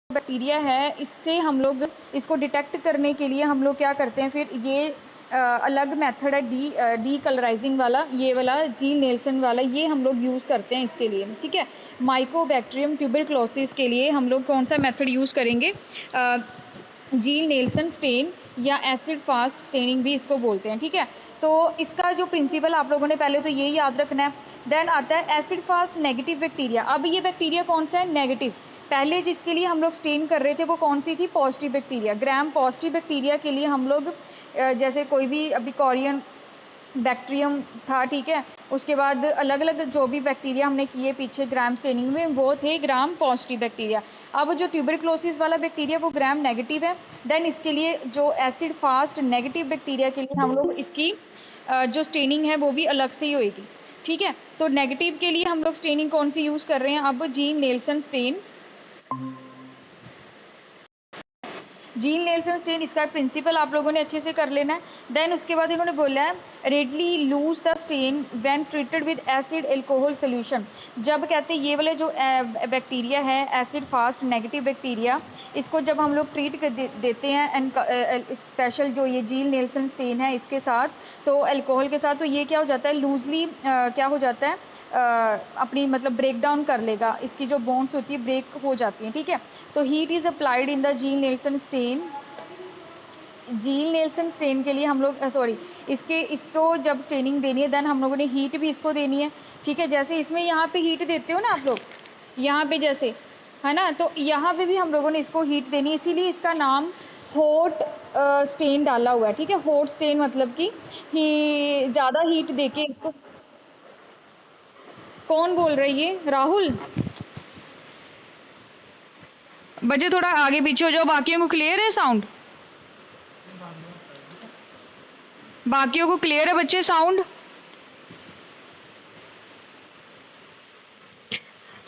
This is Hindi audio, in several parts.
बैक्टीरिया है, इससे हम लोग इसको डिटेक्ट करने के लिए हम लोग क्या करते हैं, फिर ये अलग मेथड है डी कलराइजिंग वाला, ये वाला जील नेल्सन वाला, ये हम लोग यूज़ करते हैं इसके लिए। ठीक है, माइकोबैक्टीरियम ट्यूबरक्लोसिस के लिए हम लोग कौन सा मेथड यूज़ करेंगे? जील नेल्सन स्टेन या एसिड फास्ट स्टेनिंग भी इसको बोलते हैं। ठीक है, तो इसका जो प्रिंसिपल आप लोगों ने पहले तो ये याद रखना है। देन आता है एसिड फास्ट नेगेटिव बैक्टीरिया। अब ये बैक्टीरिया कौन सा है? नेगेटिव। पहले जिसके लिए हम लोग स्टेन कर रहे थे वो कौन सी थी? Positive bacteria. Gram positive bacteria के लिए हम लोग जैसे कोई भी अभी कोरियन बैक्टीरियम था, ठीक है, उसके बाद अलग अलग जो भी बैक्टीरिया हमने किए पीछे ग्राम स्टेनिंग में वो थे ग्राम पॉजिटिव बैक्टीरिया। अब जो ट्यूबरक्लोसिस वाला बैक्टीरिया वो ग्राम नेगेटिव है। देन इसके लिए जो एसिड फास्ट नेगेटिव बैक्टीरिया के लिए हम लोग इसकी जो स्टेनिंग है वो भी अलग से ही होएगी। ठीक है, तो नेगेटिव के लिए हम लोग स्टेनिंग कौन सी यूज़ कर रहे हैं? अब Ziehl Neelsen stain. Ziehl Neelsen stain, इसका प्रिंसिपल आप लोगों ने अच्छे से कर लेना है। देन उसके बाद इन्होंने बोला है readily lose the stain when treated with acid alcohol solution. जब कहते हैं ये वाले जो बैक्टीरिया है एसिड फास्ट नेगेटिव बैक्टीरिया, इसको जब हम लोग ट्रीट कर देते हैं एंड स्पेशल जो ये जीन नेल्सन स्टेन है इसके साथ, तो अल्कोहल के साथ, तो ये क्या हो जाता है लूजली क्या हो जाता है अपनी मतलब ब्रेक डाउन कर लेगा, इसकी जो बॉन्ड्स होती है ब्रेक हो जाती हैं। ठीक है, तो heat is applied in the Ziehl Neelsen stain. Ziehl Neelsen stain के लिए हम लोग इसको जब स्टेनिंग देनी है देन हम लोगों ने हीट भी इसको देनी है। ठीक है, जैसे इसमें यहाँ पे हीट देते हो ना आप लोग, यहाँ पे जैसे है ना, तो यहाँ पे भी हम लोगों ने इसको हीट देनी है, इसीलिए इसका नाम हॉट स्टेन डाला हुआ है। ठीक है, हॉट स्टेन मतलब कि ज़्यादा हीट देके इसको। कौन बोल रही है? राहुल। बच्चे थोड़ा आगे पीछे हो जाओ, बाकियों को क्लियर है साउंड? बाकियों को क्लियर है बच्चे साउंड?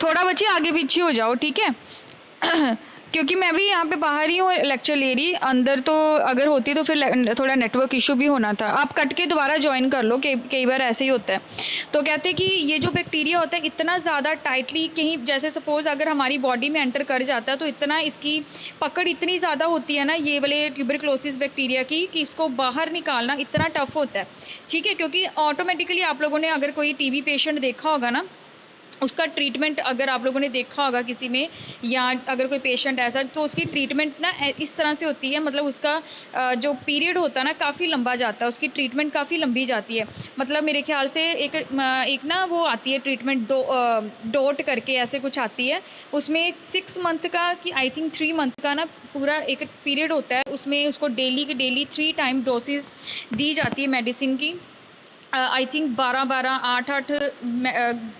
थोड़ा बच्चे आगे पीछे हो जाओ, ठीक है। क्योंकि मैं भी यहाँ पे बाहर ही हूँ लेक्चर ले रही, अंदर तो अगर होती तो फिर थोड़ा नेटवर्क इशू भी होना था। आप कट के दोबारा ज्वाइन कर लो, कई बार ऐसे ही होता है। तो कहते हैं कि ये जो बैक्टीरिया होता है इतना ज़्यादा टाइटली कहीं जैसे सपोज़ अगर हमारी बॉडी में एंटर कर जाता है तो इतना इसकी पकड़ इतनी ज़्यादा होती है ना ये वाले ट्यूबरक्लोसिस बैक्टीरिया की, कि इसको बाहर निकालना इतना टफ होता है। ठीक है, क्योंकि ऑटोमेटिकली आप लोगों ने अगर कोई टीबी पेशेंट देखा होगा ना, उसका ट्रीटमेंट अगर आप लोगों ने देखा होगा किसी में, या अगर कोई पेशेंट ऐसा, तो उसकी ट्रीटमेंट ना इस तरह से होती है, मतलब उसका जो पीरियड होता है ना काफ़ी लंबा जाता है, उसकी ट्रीटमेंट काफ़ी लंबी जाती है। मतलब मेरे ख्याल से एक ना वो आती है ट्रीटमेंट डोट करके ऐसे कुछ आती है, उसमें 6 मंथ का कि आई थिंक 3 मंथ का ना पूरा एक पीरियड होता है, उसमें उसको डेली के डेली 3 टाइम डोसेज दी जाती है मेडिसिन की। आई थिंक 12-12 8-8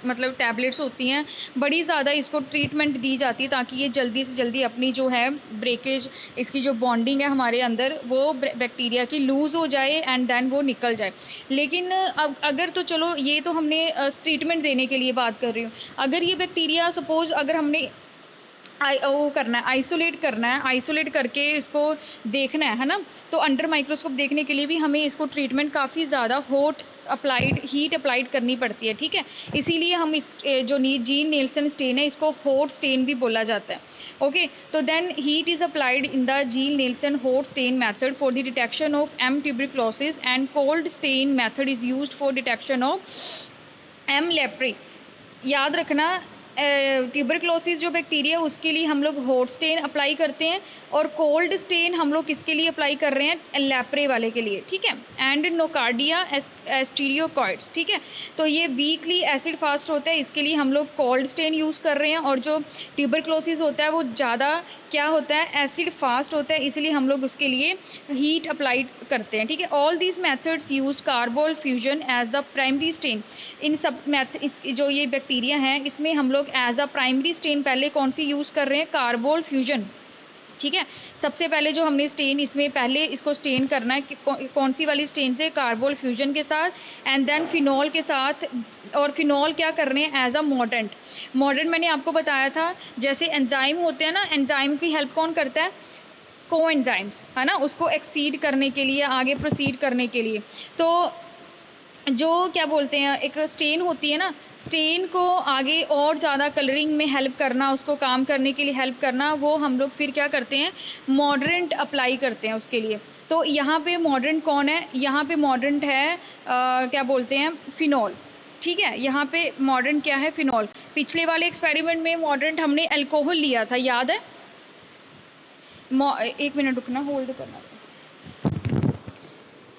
मतलब टैबलेट्स होती हैं, बड़ी ज़्यादा इसको ट्रीटमेंट दी जाती है ताकि ये जल्दी से जल्दी अपनी जो है ब्रेकेज, इसकी जो बॉन्डिंग है हमारे अंदर वो बैक्टीरिया की लूज़ हो जाए एंड देन वो निकल जाए। लेकिन अब अगर तो चलो ये तो हमने ट्रीटमेंट देने के लिए बात कर रही हूँ, अगर ये बैक्टीरिया सपोज़ अगर हमने वो करना है, आइसोलेट करना है, आइसोलेट करके इसको देखना है ना, तो अंडर माइक्रोस्कोप देखने के लिए भी हमें इसको ट्रीटमेंट काफ़ी ज़्यादा हीट अप्लाइड करनी पड़ती है। ठीक है, इसीलिए हम इस जो जीन नेल्सन स्टेन है इसको हॉट स्टेन भी बोला जाता है। ओके, तो then heat is applied in the Ziehl Neelsen hot stain method for the detection of M tuberculosis and cold stain method is used for detection of M leprae. याद रखना, ट्यूबरक्लोसिस जो बैक्टीरिया उसके लिए हम लोग हॉट स्टेन अप्लाई करते हैं, और कोल्ड स्टेन हम लोग किसके लिए अप्लाई कर रहे हैं? लैप्रे वाले के लिए। ठीक है, एंड नोकार्डिया एस्टीरियोकॉइड्स। ठीक है, तो ये वीकली एसिड फास्ट होता है, इसके लिए हम लोग कोल्ड स्टेन यूज़ कर रहे हैं, और जो ट्यूबरक्लोसिस होता है वो ज़्यादा क्या होता है? एसिड फास्ट होता है, इसलिए हम लोग उसके लिए हीट अप्लाई करते हैं। ठीक है, all these methods use carbol fuchsin as the primary stain. इन सब जो ये बैक्टीरिया हैं इसमें हम लोग एज अ प्राइमरी स्टेन पहले कौन सी यूज़ कर रहे हैं? Carbol fusion. ठीक है, सबसे पहले जो हमने स्टेन इसमें पहले इसको स्टेन करना है कि कौन सी वाली स्टेन से? कार्बोल फ्यूजन के साथ, एंड देन फिनॉल के साथ। और फिनॉल क्या कर रहे हैं? एज अ मॉडर्न मैंने आपको बताया था, जैसे एंजाइम होते हैं ना, एंजाइम की हेल्प कौन करता है? कोएंजाइम्स, है ना, उसको एक्सीड करने के लिए, आगे प्रोसीड करने के लिए। तो जो क्या बोलते हैं, एक स्टेन होती है ना, स्टेन को आगे और ज़्यादा कलरिंग में हेल्प करना, उसको काम करने के लिए हेल्प करना, वो हम लोग फिर क्या करते हैं, मॉडरेंट अप्लाई करते हैं उसके लिए। तो यहाँ पे मॉडरेंट कौन है, यहाँ पे मॉडरेंट है क्या बोलते हैं, फिनॉल। ठीक है, यहाँ पे मॉडरेंट क्या है, फिनॉल। पिछले वाले एक्सपेरिमेंट में मॉडरेंट हमने अल्कोहल लिया था, याद है। एक मिनट रुकना, होल्ड करना।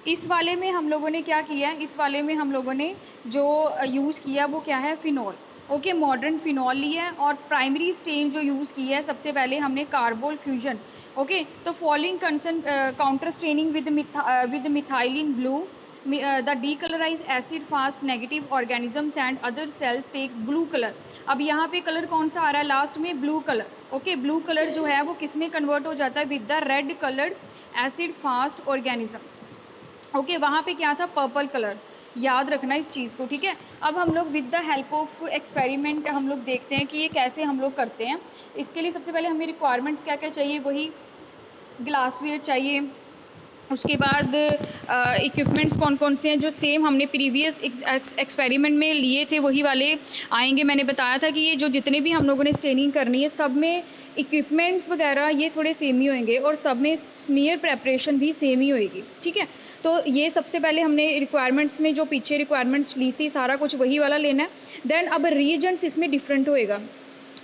इस वाले में हम लोगों ने क्या किया है, इस वाले में हम लोगों ने जो यूज़ किया वो क्या है, फिनॉल। ओके, मॉडर्न फिनॉल लिया है और प्राइमरी स्टेन जो यूज़ की है सबसे पहले हमने कार्बोल फ्यूजन। ओके, तो following concern counter staining with methylene blue the decolorize acid fast negative organisms and other cells takes blue colour. अब यहाँ पे कलर कौन सा आ रहा है लास्ट में, blue colour. Okay, blue colour जो है वो किस में कन्वर्ट हो जाता है, with the red coloured acid fast organisms. Okay, वहाँ पे क्या था, पर्पल कलर। याद रखना इस चीज़ को, ठीक है। अब हम लोग with the help of experiment हम लोग देखते हैं कि ये कैसे हम लोग करते हैं। इसके लिए सबसे पहले हमें रिक्वायरमेंट्स क्या क्या चाहिए, वही ग्लासवेयर चाहिए। उसके बाद इक्विपमेंट्स कौन कौन से हैं जो सेम हमने प्रीवियस एक्सपेरिमेंट में लिए थे वही वाले आएंगे। मैंने बताया था कि ये जो जितने भी हम लोगों ने स्टेनिंग करनी है सब में इक्विपमेंट्स वगैरह ये थोड़े सेम ही होंगे और सब में स्मीयर प्रेपरेशन भी सेम ही होएगी, ठीक है। तो ये सबसे पहले हमने रिक्वायरमेंट्स में जो पीछे रिक्वायरमेंट्स ली थी सारा कुछ वही वाला लेना है। देन अब रिएजेंट्स इसमें डिफरेंट होएगा,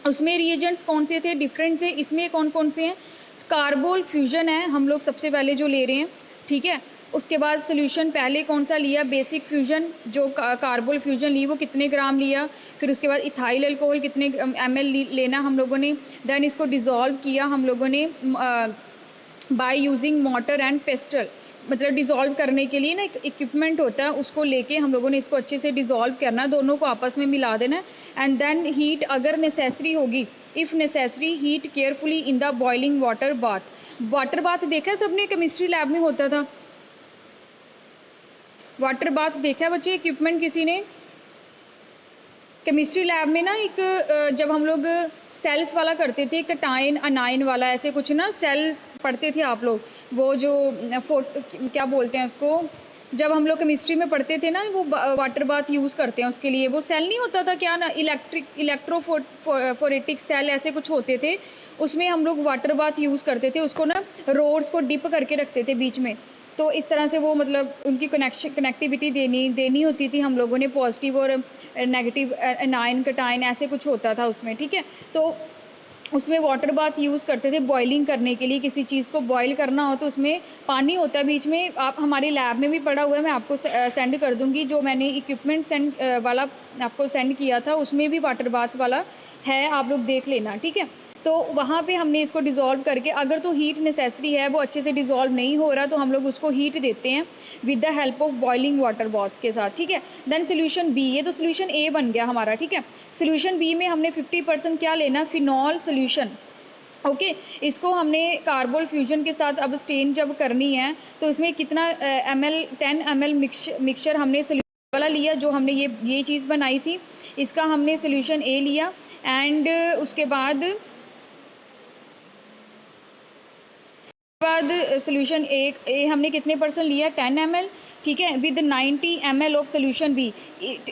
उसमें रिएजेंट्स कौन से थे, डिफरेंट थे। इसमें कौन कौन से हैं, कार्बोल फ्यूजन है हम लोग सबसे पहले जो ले रहे हैं, ठीक है। उसके बाद सोल्यूशन पहले कौन सा लिया, बेसिक फ्यूजन, जो कार्बोल फ्यूजन ली वो कितने ग्राम लिया। फिर उसके बाद इथाइल अल्कोहल कितने ml लेना हम लोगों ने। देन इसको डिज़ोल्व किया हम लोगों ने by using motor and pastel, मतलब डिज़ोल्व करने के लिए ना एक इक्विपमेंट होता है, उसको लेके हम लोगों ने इसको अच्छे से डिज़ोल्व करना, दोनों को आपस में मिला देना। एंड देन हीट अगर नेसेसरी होगी, if necessary heat carefully in the boiling water bath. Water bath देखा है सबने, केमिस्ट्री लैब में होता था वाटर बाथ, देखा है बच्चे इक्विपमेंट किसी ने। केमिस्ट्री लैब में ना एक जब हम लोग सेल्स वाला करते थे, कटाइन अनाइन वाला ऐसे कुछ ना सेल्स पढ़ते थे आप लोग, वो जो क्या बोलते हैं उसको, जब हम लोग केमिस्ट्री में पढ़ते थे ना वो वाटर बाथ यूज़ करते हैं उसके लिए। वो सेल नहीं होता था क्या ना, इलेक्ट्रोफोरेटिक सेल ऐसे कुछ होते थे, उसमें हम लोग वाटर बाथ यूज़ करते थे। उसको ना रोड्स को डिप करके रखते थे बीच में, तो इस तरह से वो मतलब उनकी कनेक्टिविटी देनी होती थी हम लोगों ने, पॉजिटिव और नेगेटिव एनाइन कटाइन ऐसे कुछ होता था उसमें, ठीक है। तो उसमें वाटर बाथ यूज़ करते थे बॉइलिंग करने के लिए। किसी चीज़ को बॉईल करना हो तो उसमें पानी होता है बीच में, आप हमारे लैब में भी पड़ा हुआ है, मैं आपको सेंड कर दूँगी। जो मैंने इक्विपमेंट वाला आपको सेंड किया था उसमें भी वाटर बाथ वाला है, आप लोग देख लेना, ठीक है। तो वहाँ पे हमने इसको डिज़ोल्व करके, अगर तो हीट नेसेसरी है, वो अच्छे से डिज़ोल्व नहीं हो रहा, तो हम लोग उसको हीट देते हैं with the help of boiling water bath के साथ, ठीक है। देन सोल्यूशन बी, ये तो सोल्यूशन ए बन गया हमारा, ठीक है। सोल्यूशन बी में हमने 50% क्या लेना, फिनॉल सोल्यूशन। ओके, इसको हमने कार्बोल फ्यूजन के साथ अब स्टेन जब करनी है तो इसमें कितना ml 10 ml मिक्सचर हमने सोल्यूशन वाला लिया, जो हमने ये चीज़ बनाई थी, इसका हमने सोल्यूशन ए लिया। एंड उसके बाद सोल्यूशन ए हमने कितने परसेंट लिया, 10 ml, ठीक है, with 90 ml of solution B.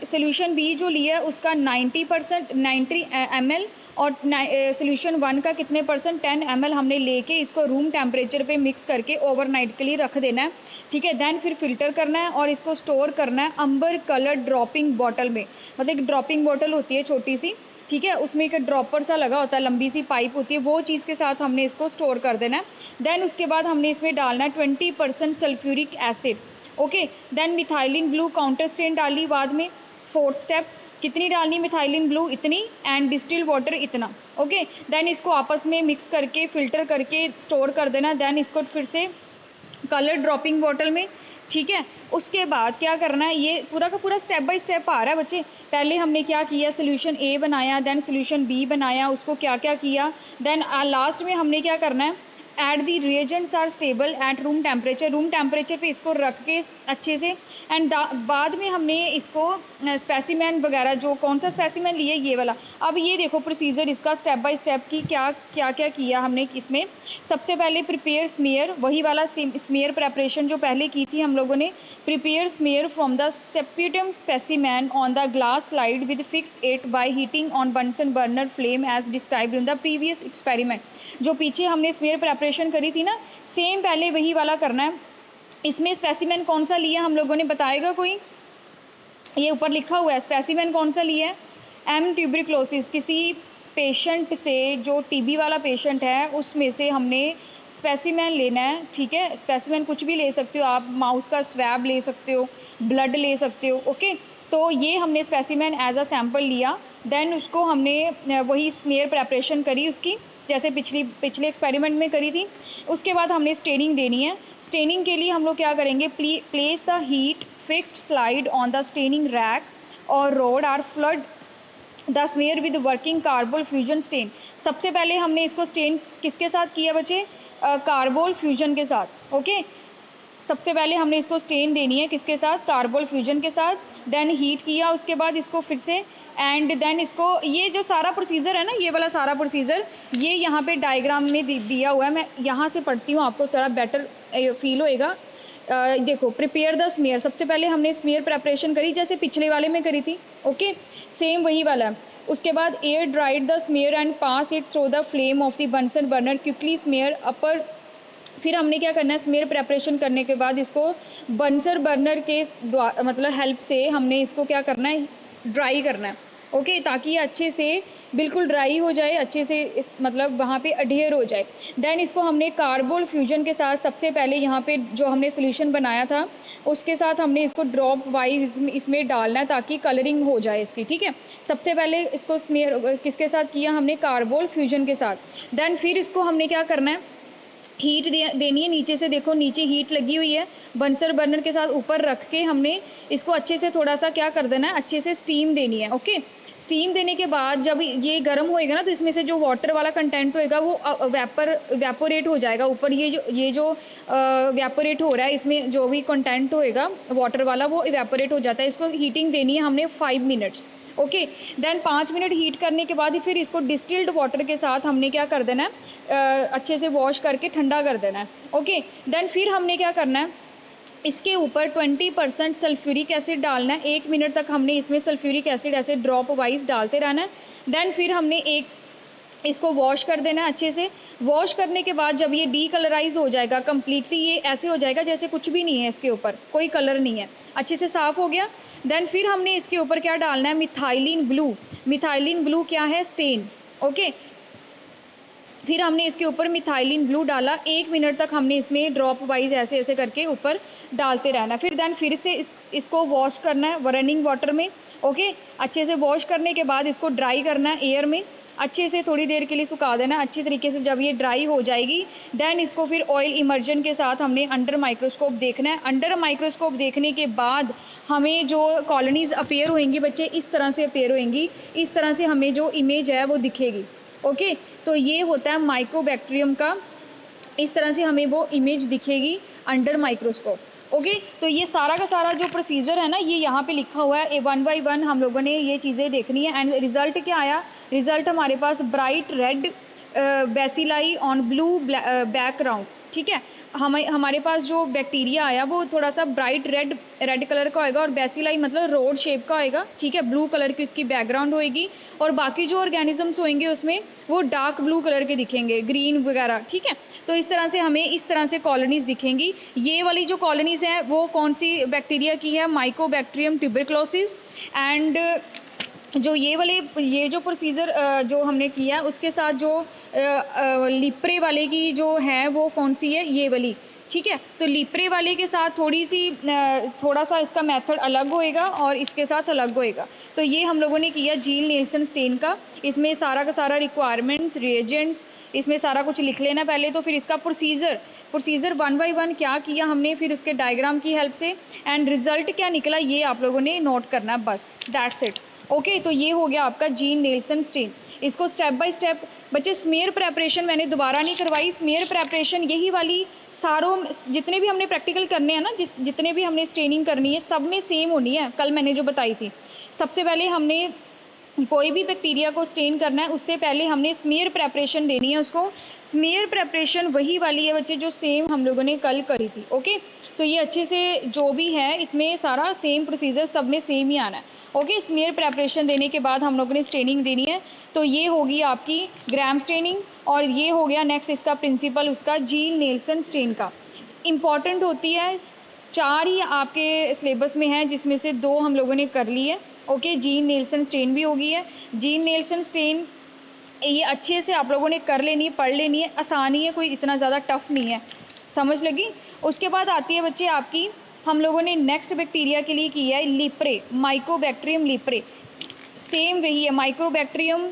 Solution B जो लिया उसका 90% 90 ml और सोल्यूशन वन का कितने परसेंट, 10 ml हमने लेके इसको रूम टेम्परेचर पे मिक्स करके ओवरनाइट के लिए रख देना है, ठीक है। देन फिर फिल्टर करना है और इसको स्टोर करना है अंबर कलर ड्रॉपिंग बॉटल में। मतलब एक ड्रॉपिंग बॉटल होती है छोटी सी, ठीक है, उसमें एक ड्रॉपर सा लगा होता है, लंबी सी पाइप होती है, वो चीज़ के साथ हमने इसको स्टोर कर देना है। देन उसके बाद हमने इसमें डालना है 20% sulphuric acid. Okay, then methylene blue counter stain डाली बाद में। फोर्थ स्टेप, कितनी डालनी मिथाइलिन ब्लू, इतनी, एंड डिस्टिल वाटर इतना। ओके, देन इसको आपस में मिक्स करके फिल्टर करके स्टोर कर देना। देन इसको फिर से कलर ड्रॉपिंग बॉटल में, ठीक है। उसके बाद क्या करना है, ये पूरा का पूरा स्टेप बाय स्टेप आ रहा है बच्चे। पहले हमने क्या किया, सोल्यूशन ए बनाया, देन सोल्यूशन बी बनाया, उसको क्या क्या किया, देन लास्ट में हमने क्या करना है, at the reagents are stable at room temperature पे इसको रख के अच्छे से। एंड बाद में हमने इसको स्पेसिमेन वगैरह, जो कौन सा स्पेसिमेन लिए, ये वाला। अब ये देखो प्रोसीजर इसका स्टेप बाय स्टेप की क्या क्या क्या किया हमने इसमें। सबसे पहले प्रिपेयर स्मीयर, वही वाला स्मीयर प्रेपरेशन जो पहले की थी हम लोगों ने। Prepare smear from the sputum specimen on the glass slide with fix it by heating on Bunsen burner flame as described in the previous experiment. जो पीछे हमने स्मीयर प्रेपरेशन करी थी ना, सेम पहले वही वाला करना है। इसमें स्पेसिमेन कौन सा लिया हम लोगों ने, बताएगा कोई? ये ऊपर लिखा हुआ है स्पेसिमेन कौन सा लिया है, एम ट्यूबरक्लोसिस। किसी पेशेंट से, जो टीबी वाला पेशेंट है उसमें से हमने स्पेसिमेन लेना है, ठीक है। स्पेसिमेन कुछ भी ले सकते हो आप, माउथ का स्वैब ले सकते हो, ब्लड ले सकते हो, ओके। तो ये हमने स्पेसिमेन एज अ सैम्पल लिया, देन उसको हमने वही स्मीयर प्रेपरेशन करी उसकी, जैसे पिछले एक्सपेरिमेंट में करी थी। उसके बाद हमने स्टेनिंग देनी है। स्टेनिंग के लिए हम लोग क्या करेंगे, place the heat fixed slide on the staining rack और रोड or flood the smear with working carbol fuchsin stain. सबसे पहले हमने इसको स्टेन किसके साथ किया बच्चे, कार्बोल फ्यूजन के साथ, ओके। सबसे पहले हमने इसको स्टेन देनी है किसके साथ, कार्बोल फ्यूजन के साथ। देन हीट किया उसके बाद इसको फिर से, एंड देन इसको, ये जो सारा प्रोसीजर है ना, ये वाला सारा प्रोसीजर ये यहाँ पे डायग्राम में दिया हुआ है। मैं यहाँ से पढ़ती हूँ, आपको थोड़ा बेटर फील होएगा। देखो, प्रिपेयर द स्मीयर, सबसे पहले हमने स्मीयर प्रेपरेशन करी जैसे पिछले वाले में करी थी, ओके, सेम वही वाला। उसके बाद air dried the smear and pass it through the flame of the Bunsen burner quickly smear upper. फिर हमने क्या करना है, स्मीयर प्रेपरेशन करने के बाद इसको बंसर बर्नर के मतलब हेल्प से हमने इसको क्या करना है, ड्राई करना है, ओके, ताकि ये अच्छे से बिल्कुल ड्राई हो जाए, अच्छे से इस मतलब वहाँ पे अडेयर हो जाए। देन इसको हमने कार्बोल फ्यूजन के साथ, सबसे पहले यहाँ पे जो हमने सोल्यूशन बनाया था उसके साथ हमने इसको ड्रॉप वाइज इसमें डालना है ताकि कलरिंग हो जाए इसकी, ठीक है। सबसे पहले इसको स्मीयर किसके साथ किया हमने, कार्बोल फ्यूजन के साथ। देन फिर इसको हमने क्या करना है, हीट देनी है नीचे से। देखो नीचे हीट लगी हुई है, बंसर बर्नर के साथ ऊपर रख के हमने इसको अच्छे से थोड़ा सा क्या कर देना है, अच्छे से स्टीम देनी है, ओके। स्टीम देने के बाद जब ये गर्म होएगा ना, तो इसमें से जो वाटर वाला कंटेंट होएगा वो वेपोरेट हो जाएगा ऊपर। ये जो वेपोरेट हो रहा है, इसमें जो भी कंटेंट होएगा वाटर वाला वो वेपोरेट हो जाता है। इसको हीटिंग देनी है हमने 5 minutes, okay. Then 5 minute heat करने के बाद ही फिर इसको डिस्टिल्ड वाटर के साथ हमने क्या कर देना है, अच्छे से वॉश करके ठंडा कर देना है, ओके। देन फिर हमने क्या करना है, इसके ऊपर 20% सल्फ्यूरिक एसिड डालना है। 1 मिनट तक हमने इसमें सल्फ्यूरिक एसिड ऐसे ड्रॉप वाइज डालते रहना है। देन फिर हमने इसको वॉश कर देना है अच्छे से। वॉश करने के बाद जब ये डीकलराइज हो जाएगा कम्प्लीटली, ये ऐसे हो जाएगा जैसे कुछ भी नहीं है, इसके ऊपर कोई कलर नहीं है, अच्छे से साफ़ हो गया। देन फिर हमने इसके ऊपर क्या डालना है, मिथाइलिन ब्लू। मिथाइलिन ब्लू क्या है, स्टेन, ओके। फिर हमने इसके ऊपर मिथाइलिन ब्लू डाला। 1 मिनट तक हमने इसमें ड्रॉप वाइज ऐसे ऐसे करके ऊपर डालते रहना। फिर देन फिर से इसको वॉश करना है रनिंग वाटर में, ओके। अच्छे से वॉश करने के बाद इसको ड्राई करना है एयर में, अच्छे से थोड़ी देर के लिए सुखा देना अच्छी तरीके से। जब ये ड्राई हो जाएगी देन इसको फिर ऑयल इमर्जन के साथ हमने अंडर माइक्रोस्कोप देखना है। अंडर माइक्रोस्कोप देखने के बाद हमें जो कॉलोनीज़ अपेयर होंगी बच्चे, इस तरह से अपेयर होंगी, इस तरह से हमें जो इमेज है वो दिखेगी, ओके। तो ये होता है माइकोबैक्टीरियम का, इस तरह से हमें वो इमेज दिखेगी अंडर माइक्रोस्कोप, ओके। तो ये सारा का सारा जो प्रोसीजर है ना, ये यहाँ पे लिखा हुआ है। 1 बाय 1 हम लोगों ने ये चीज़ें देखनी है। एंड रिज़ल्ट क्या आया, रिज़ल्ट हमारे पास bright red bacilli on blue background, ठीक है। हमारे पास जो बैक्टीरिया आया वो थोड़ा सा ब्राइट रेड कलर का होएगा, और बेसिलाई मतलब रोड शेप का होएगा, ठीक है। ब्लू कलर की उसकी बैकग्राउंड होएगी, और बाकी जो ऑर्गेनिजम्स होंगे उसमें वो डार्क ब्लू कलर के दिखेंगे, ग्रीन वगैरह, ठीक है। तो इस तरह से हमें इस तरह से कॉलोनीज़ दिखेंगी। ये वाली जो कॉलोनीज़ हैं वो कौन सी बैक्टीरिया की है, माइकोबैक्टीरियम ट्यूबरक्लोसिस। एंड जो ये जो प्रोसीजर जो हमने किया उसके साथ जो लिप्रे वाले की जो है वो कौन सी है, ये वाली, ठीक है। तो लिप्रे वाले के साथ थोड़ा सा इसका मेथड अलग होएगा और इसके साथ अलग होएगा। तो ये हम लोगों ने किया जील नेल्सन स्टेन का। इसमें सारा का सारा रिक्वायरमेंट्स, रिएजेंट्स, इसमें सारा कुछ लिख लेना पहले, तो फिर इसका प्रोसीजर 1 बाय 1 क्या किया हमने, फिर उसके डायग्राम की हेल्प से, एंड रिज़ल्ट क्या निकला ये आप लोगों ने नोट करना, बस दैट्स इट। ओके, तो ये हो गया आपका जीन नेल्सन स्टेन। इसको स्टेप बाय स्टेप बच्चे, स्मेयर प्रेपरेशन मैंने दोबारा नहीं करवाई। स्मेयर प्रेपरेशन यही वाली सारों जितने भी हमने प्रैक्टिकल करने हैं ना, जितने भी हमने स्टेनिंग करनी है सब में सेम होनी है, कल मैंने जो बताई थी। सबसे पहले हमने कोई भी बैक्टीरिया को स्टेन करना है उससे पहले हमने स्मेयर प्रेपरेशन देनी है उसको। स्मेयर प्रेपरेशन वही वाली है बच्चे जो सेम हम लोगों ने कल करी थी। ओके, तो ये अच्छे से जो भी है इसमें सारा सेम प्रोसीजर सब में सेम ही आना है। ओके, स्मेयर प्रेपरेशन देने के बाद हम लोगों ने स्टेनिंग देनी है। तो ये होगी आपकी ग्राम स्टेनिंग, और ये हो गया नेक्स्ट इसका प्रिंसिपल उसका जीन नेल्सन स्टेन का। इम्पॉर्टेंट होती है, 4 ही आपके सिलेबस में है जिसमें से 2 हम लोगों ने कर ली है। ओके, जीन नेल्सन स्टेन भी हो गई है। जीन नेल्सन स्टेन ये अच्छे से आप लोगों ने कर लेनी है, पढ़ लेनी है, आसानी है, कोई इतना ज़्यादा टफ नहीं है, समझ लगी। उसके बाद आती है बच्चे आपकी, हम लोगों ने नेक्स्ट बैक्टीरिया के लिए किया है लिप्रे, माइकोबैक्टीरियम लिप्रे। सेम वही है, माइक्रोबैक्टीरियम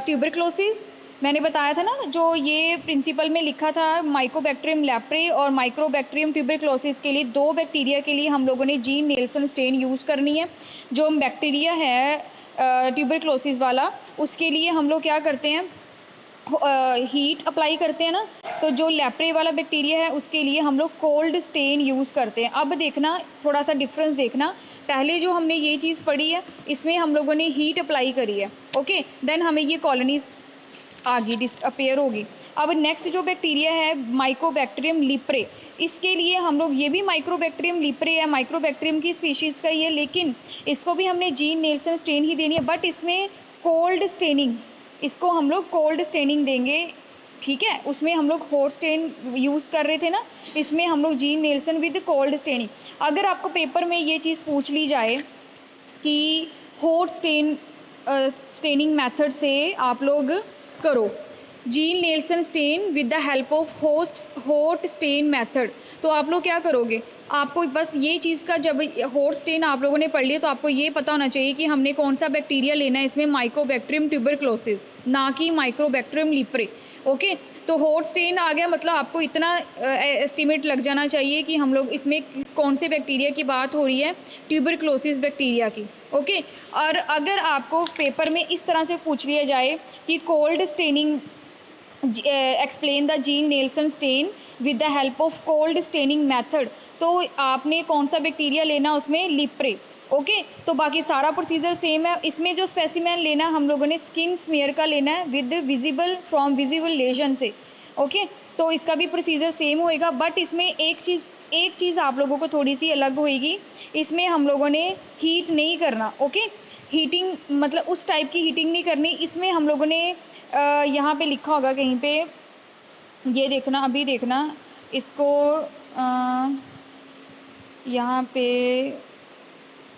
ट्यूबरक्लोसिस मैंने बताया था ना, जो ये प्रिंसिपल में लिखा था माइकोबैक्टीरियम लैप्रे और माइक्रोबैक्टीरियम ट्यूबरक्लोसिस के लिए 2 बैक्टीरिया के लिए हम लोगों ने जीन नेल्सन स्टेन यूज़ करनी है। जो बैक्टीरिया है ट्यूबरक्लोसिस वाला, उसके लिए हम लोग क्या करते हैं, हीट अप्लाई करते हैं ना, तो जो लैप्रे वाला बैक्टीरिया है उसके लिए हम लोग कोल्ड स्टेन यूज़ करते हैं। अब देखना थोड़ा सा डिफरेंस देखना, पहले जो हमने ये चीज़ पढ़ी है इसमें हम लोगों ने हीट अप्लाई करी है। ओके, देन हमें ये कॉलोनीज आगे डिसअपेयर होगी। अब नेक्स्ट जो बैक्टीरिया है माइकोबैक्टीरियम लिप्रे, इसके लिए हम लोग, ये भी माइक्रोबैक्टीरियम लिप्रे है, माइक्रोबैक्टीरियम की स्पीशीज़ का ही है, लेकिन इसको भी हमने जीन नेल्सन स्टेन ही देनी है, बट इसमें कोल्ड स्टेनिंग, इसको हम लोग कोल्ड स्टेनिंग देंगे। ठीक है, उसमें हम लोग हॉट स्टेन यूज़ कर रहे थे ना, इसमें हम लोग gene Nelson with cold staining. अगर आपको पेपर में ये चीज़ पूछ ली जाए कि हॉट स्टेनिंग मेथड से आप लोग करो Ziehl Neelsen stain with the help of hot stain method, तो आप लोग क्या करोगे, आपको बस ये चीज़ का, जब हॉट स्टेन आप लोगों ने पढ़ लिया तो आपको ये पता होना चाहिए कि हमने कौन सा बैक्टीरिया लेना है इसमें, माइकोबैक्टीरियम ट्यूबरक्लोसिस, ना कि माइक्रोबैक्टीरियम लिप्रे। ओके, तो हॉट स्टेन आ गया, मतलब आपको इतना एस्टिमेट लग जाना चाहिए कि हम लोग इसमें कौन से बैक्टीरिया की बात हो रही है, ट्यूबरक्लोसिस बैक्टीरिया की। ओके, और अगर आपको पेपर में इस तरह से पूछ लिया जाए कि cold staining explain the Ziehl Neelsen stain with the help of cold staining method, तो आपने कौन सा बैक्टीरिया लेना, उसमें लिप्रे। ओके, तो बाकी सारा प्रोसीजर सेम है। इसमें जो स्पेसिमेन लेना हम लोगों ने स्किन स्मेयर का लेना है with visible from visible lesion से। ओके, तो इसका भी प्रोसीजर सेम होएगा, बट इसमें एक चीज़ आप लोगों को थोड़ी सी अलग होएगी, इसमें हम लोगों ने हीट नहीं करना। ओके, हीटिंग मतलब उस टाइप की हीटिंग नहीं करनी, इसमें हम लोगों ने यहाँ पे लिखा होगा कहीं पे, ये देखना, अभी देखना इसको, यहाँ पे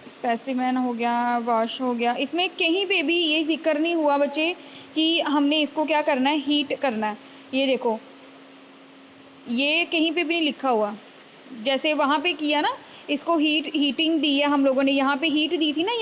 स्पेसिमेन हो गया, वॉश हो गया, इसमें कहीं पे भी ये जिक्र नहीं हुआ बच्चे कि हमने इसको क्या करना है, हीट करना है। ये देखो, ये कहीं पे भी नहीं लिखा हुआ, जैसे वहाँ पे किया ना, इसको हीटिंग दी है हम लोगों ने, यहाँ पे हीट दी थी ना,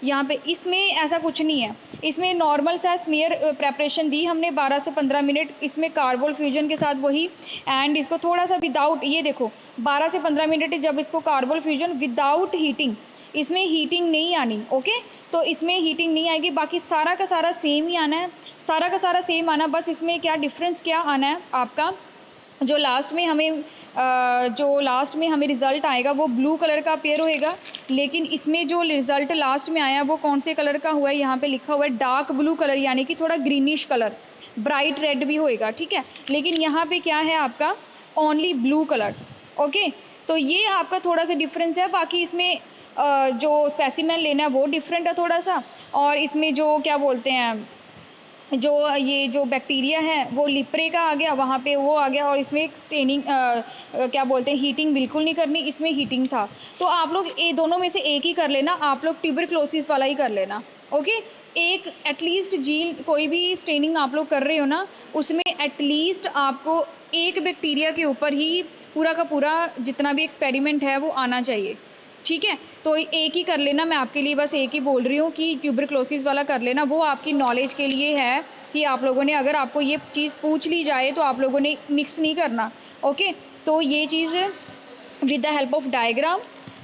यहाँ पे इसमें ऐसा कुछ नहीं है। इसमें नॉर्मल सा स्मेयर प्रेपरेशन दी हमने 12 से 15 मिनट, इसमें कार्बोल फ्यूजन के साथ वही, एंड इसको थोड़ा सा विदाउट, ये देखो 12 से 15 मिनट जब इसको कार्बोल फ्यूजन विदाउट हीटिंग, इसमें हीटिंग नहीं आनी। ओके, तो इसमें हीटिंग नहीं आएगी, बाकी सारा का सारा सेम ही आना है, सारा का सारा सेम आना, बस इसमें क्या डिफरेंस क्या आना है आपका, जो लास्ट में हमें रिज़ल्ट आएगा वो ब्लू कलर का अपीयर होएगा, लेकिन इसमें जो रिज़ल्ट लास्ट में आया वो कौन से कलर का हुआ है, यहाँ पे लिखा हुआ है डार्क ब्लू कलर, यानी कि थोड़ा ग्रीनिश कलर, ब्राइट रेड भी होएगा। ठीक है, लेकिन यहाँ पे क्या है आपका ओनली ब्लू कलर। ओके, तो ये आपका थोड़ा सा डिफरेंस है, बाकी इसमें जो स्पेसिमेन लेना है वो डिफरेंट है थोड़ा सा, और इसमें जो क्या बोलते हैं, जो ये जो बैक्टीरिया है वो लिप्रे का आ गया, वहाँ पे वो आ गया, और इसमें स्टेनिंग क्या बोलते हैं, हीटिंग बिल्कुल नहीं करनी, इसमें हीटिंग था। तो आप लोग ये दोनों में से एक ही कर लेना, आप लोग ट्यूबरक्लोसिस वाला ही कर लेना। ओके, एक एटलीस्ट जीन कोई भी स्टेनिंग आप लोग कर रहे हो ना, उसमें एटलीस्ट आपको एक बैक्टीरिया के ऊपर ही पूरा का पूरा जितना भी एक्सपेरिमेंट है वो आना चाहिए। ठीक है, तो एक ही कर लेना, मैं आपके लिए बस एक ही बोल रही हूँ कि ट्यूबरक्लोसिस वाला कर लेना, वो आपकी नॉलेज के लिए है कि आप लोगों ने, अगर आपको ये चीज़ पूछ ली जाए तो आप लोगों ने मिक्स नहीं करना। ओके, तो ये चीज़ with the help of diagram,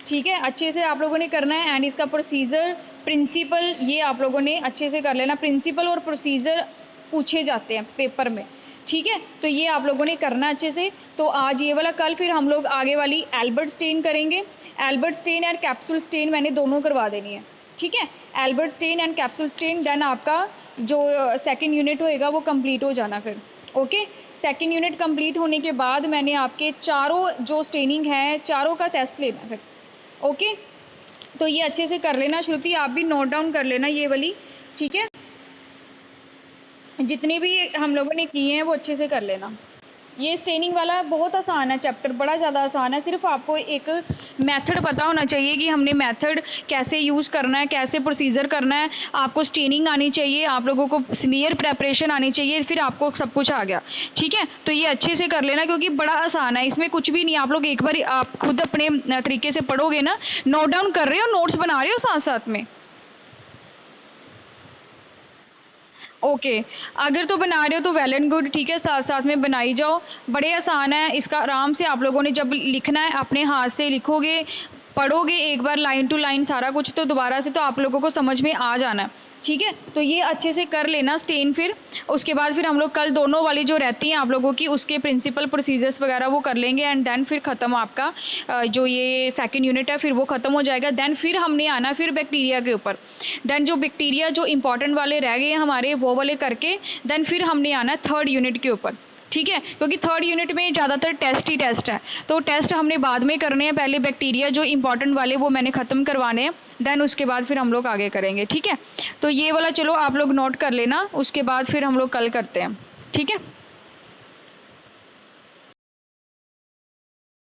ठीक है, अच्छे से आप लोगों ने करना है, एंड इसका प्रोसीजर प्रिंसिपल ये आप लोगों ने अच्छे से कर लेना, प्रिंसिपल और प्रोसीजर पूछे जाते हैं पेपर में, ठीक है। तो ये आप लोगों ने करना अच्छे से। तो आज ये वाला, कल फिर हम लोग आगे वाली एल्बर्ट स्टेन करेंगे। Albert stain and capsule stain मैंने दोनों करवा देनी है, ठीक है। Albert stain and capsule stain, then आपका जो सेकंड यूनिट होएगा वो कंप्लीट हो जाना फिर। ओके, सेकंड यूनिट कंप्लीट होने के बाद मैंने आपके चारों जो स्टेनिंग है चारों का टेस्ट लेना फिर। ओके, तो ये अच्छे से कर लेना। श्रुति आप भी नोट डाउन कर लेना ये वाली, ठीक है। जितने भी हम लोगों ने किए हैं वो अच्छे से कर लेना। ये स्टेनिंग वाला बहुत आसान है चैप्टर, बड़ा ज़्यादा आसान है। सिर्फ आपको एक मेथड पता होना चाहिए कि हमने मेथड कैसे यूज़ करना है, कैसे प्रोसीजर करना है। आपको स्टेनिंग आनी चाहिए, आप लोगों को स्मीयर प्रेपरेशन आनी चाहिए, फिर आपको सब कुछ आ गया, ठीक है। तो ये अच्छे से कर लेना क्योंकि बड़ा आसान है, इसमें कुछ भी नहीं। आप लोग एक बार आप खुद अपने तरीके से पढ़ोगे ना, नोट डाउन कर रहे हो, नोट्स बना रहे हो साथ साथ में। ओके, अगर तो बना रहे हो तो वेल एंड गुड, ठीक है, साथ साथ में बनाई जाओ। बड़े आसान है, इसका आराम से आप लोगों ने जब लिखना है अपने हाथ से लिखोगे, पढ़ोगे एक बार लाइन टू लाइन सारा कुछ, तो दोबारा से तो आप लोगों को समझ में आ जाना है, ठीक है। तो ये अच्छे से कर लेना स्टेन। फिर उसके बाद फिर हम लोग कल दोनों वाली जो रहती हैं आप लोगों की, उसके प्रिंसिपल प्रोसीजर्स वगैरह वो कर लेंगे। एंड देन फिर ख़त्म आपका जो ये सेकंड यूनिट है फिर वो ख़त्म हो जाएगा। देन फिर हमने आना फिर बैक्टीरिया के ऊपर। देन जो बैक्टीरिया जो इंपॉर्टेंट वाले रह गए हैं हमारे वो वाले करके देन फिर हमने आना थर्ड यूनिट के ऊपर, ठीक है। क्योंकि थर्ड यूनिट में ज़्यादातर टेस्ट ही टेस्ट है, तो टेस्ट हमने बाद में करने हैं। पहले बैक्टीरिया जो इंपॉर्टेंट वाले वो मैंने ख़त्म करवाने हैं, देन उसके बाद फिर हम लोग आगे करेंगे, ठीक है। तो ये वाला चलो आप लोग नोट कर लेना, उसके बाद फिर हम लोग कल करते हैं, ठीक है।